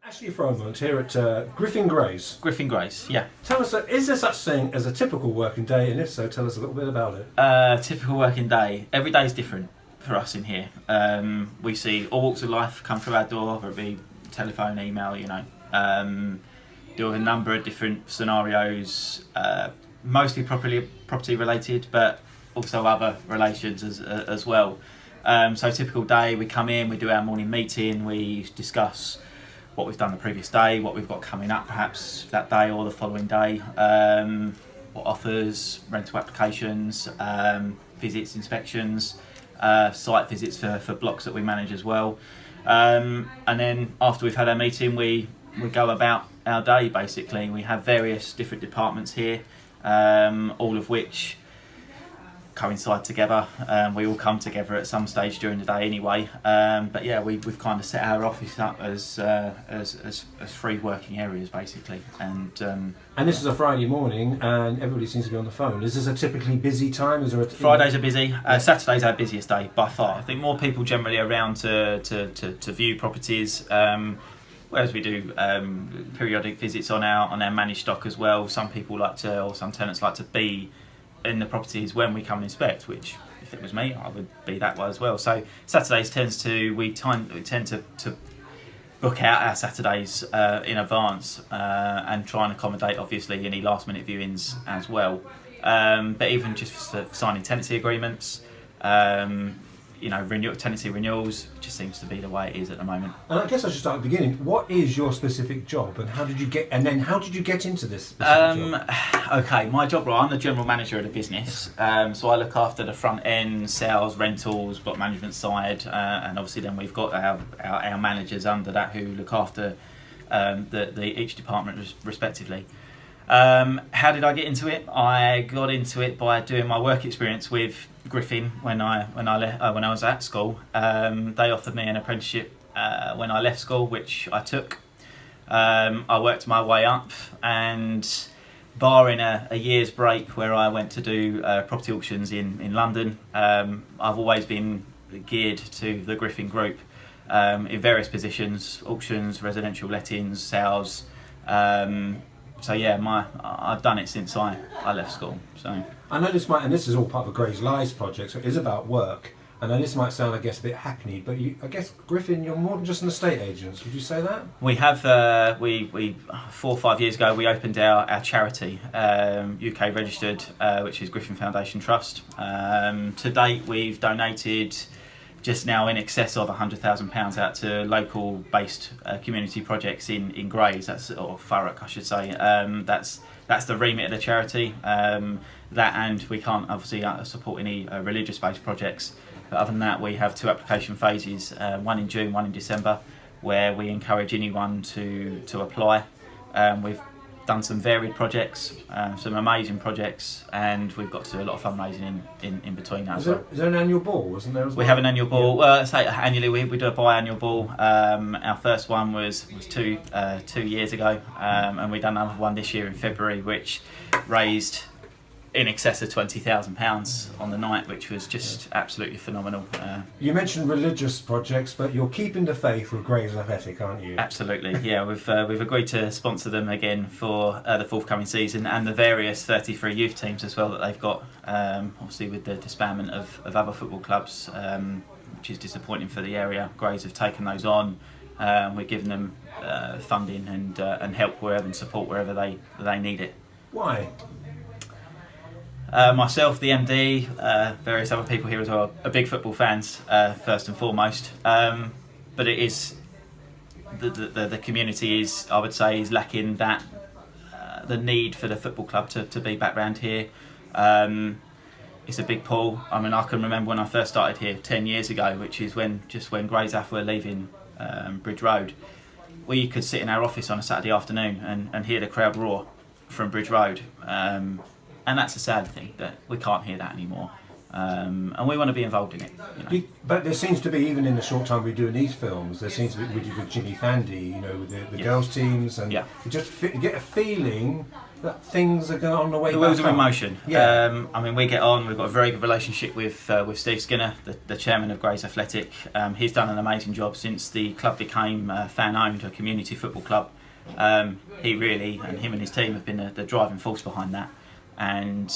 Ashley Froment here at Griffin Grays. Griffin Grace, yeah. Tell us, is there such thing as a typical working day, and if so, tell us a little bit about it. Typical working day. Every day is different for us in here. We see all walks of life come through our door, whether it be telephone, email, deal with a number of different scenarios, mostly property related, but also other relations as well. So typical day, we come in, we do our morning meeting, we discuss what we've done the previous day, what we've got coming up perhaps that day or the following day, what offers, rental applications, visits, inspections, site visits for blocks that we manage as well. And then after we've had our meeting, we go about our day basically. We have various different departments here, all of which coincide together. We all come together at some stage during the day anyway. But yeah, we've kind of set our office up as free working areas basically. And this is a Friday morning, and everybody seems to be on the phone. Is this a typically busy time? Is there Fridays are busy. Saturday's our busiest day by far. I think more people generally around to view properties. Whereas we do periodic visits on our managed stock as well. Some people some tenants like to be in the properties when we come and inspect, which if it was me I would be that way as well. So Saturdays we tend to book out our Saturdays in advance and try and accommodate obviously any last minute viewings as well, but even just for signing tenancy agreements, tenancy renewals, just seems to be the way it is at the moment. And I guess I should start at the beginning. What is your specific job, and how did you get into this specific job? Okay, my job, I'm the general manager of the business, so I look after the front end, sales, rentals, block management side, and obviously then we've got our managers under that who look after each department respectively. How did I get into it? I got into it by doing my work experience with Griffin when I was at school. They offered me an apprenticeship when I left school, which I took. I worked my way up, and barring a year's break where I went to do property auctions in London, I've always been geared to the Griffin Group in various positions: auctions, residential lettings, sales. So yeah, I've done it since I left school. So I know this is all part of a Grey's Lies project, so it is about work. And this might sound, I guess, a bit hackneyed, but I guess Griffin, you're more than just an estate agent. Would you say that? We have we 4 or 5 years ago we opened our charity, UK registered, which is Griffin Foundation Trust. To date, we've donated just now in excess of £100,000 out to local based community projects in Grays, or Thurrock I should say. That's the remit of the charity. That, and we can't obviously support any religious based projects, but other than that we have 2 application phases, one in June, one in December, where we encourage anyone to apply. We've done some varied projects, some amazing projects, and we've got to do a lot of fundraising in between that. Is there an annual ball, wasn't there as well? We have an annual ball. Well, say annually we do a biannual ball. Our first one was 2 years ago, and we've done another one this year in February, which raised in excess of £20,000 on the night, which was just absolutely phenomenal. You mentioned religious projects, but you're keeping the faith with Grays Athletic, aren't you? Absolutely, yeah. We've agreed to sponsor them again for the forthcoming season, and the various 33 youth teams as well that they've got. Obviously, with the disbandment of other football clubs, which is disappointing for the area. Grays have taken those on. We're giving them funding and help wherever, and support wherever they need it. Why? Myself, the MD, various other people here as well, are big football fans, first and foremost. But it is the community is, I would say, is lacking that the need for the football club to be back round here. It's a big pull. I mean, I can remember when I first started here 10 years ago, which is when Grays Ath were leaving Bridge Road. We could sit in our office on a Saturday afternoon and hear the crowd roar from Bridge Road. And that's a sad thing, that we can't hear that anymore. And we want to be involved in it. But there seems to be, even in the short time we do in these films, there seems to be with Jimmy Fandy, with the girls' teams, and you just get a feeling that things are going on the way The back wheels are in up? motion. Yeah. I mean, we get on. We've got a very good relationship with Steve Skinner, the chairman of Grays Athletic. He's done an amazing job since the club became fan-owned, a community football club. He really, and him and his team have been the driving force behind that, and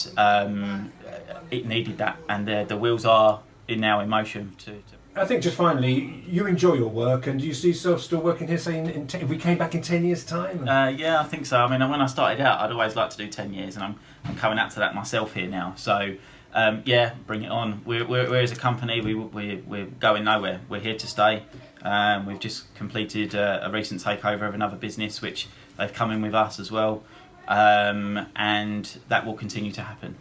it needed that, and the wheels are now in motion to I think just finally, you enjoy your work, and do you see yourself still working here, saying if we came back in 10 years' time? Yeah, I think so. I mean, when I started out, I'd always like to do 10 years, and I'm coming up to that myself here now. So, yeah, bring it on. We're as a company, we're going nowhere. We're here to stay. We've just completed a recent takeover of another business, which they've come in with us as well, and that will continue to happen.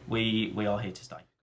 We are here to stay.